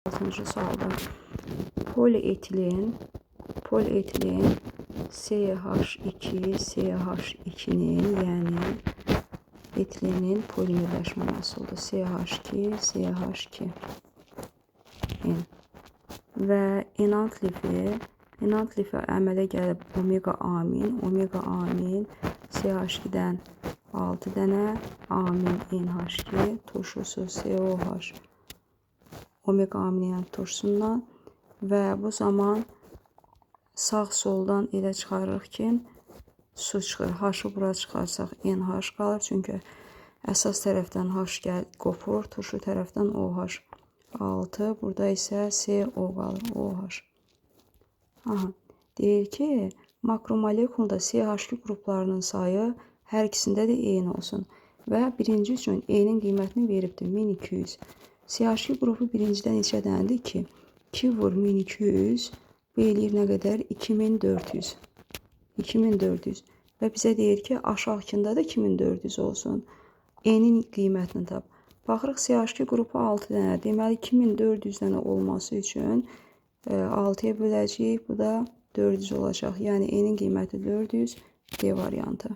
6-cı sualda polietilen CH2CH2-nin, yəni etilenin polimerləşmə məhsuludur. CH2CH2N və enant lifi əmələ gəlib omega amin CH2-dən 6 dənə amin NH2 turşusu COH omega aminin turşusundan və bu zaman sağ soldan elə çıxarırıq ki, su çıxır. H-ı bura çıxarsaq NH qalır. Çünki əsas tərəfdən H qopur, turşu tərəfdən OH 6. Burada isə CO qalır, OH. Deyir ki, makromolekulda CH2 qruplarının sayı hər ikisində də eyni olsun. Və birinci üçün E-nin qiymətini veribdir 1200. CH2 qrupu birincidə neçə dənədir ki? 2 vur 1200 bu eləyir nə qədər? 2400. Və bizə deyir ki, aşağıkında da 2400 olsun. E-nin qiymətini tap. Baxırıq CH2 qrupu 6 dənə. Deməli 2400 dənə olması üçün 6-ya böləcəyik. Bu da 400 olacaq. Yəni E-nin qiyməti 400. D variantı.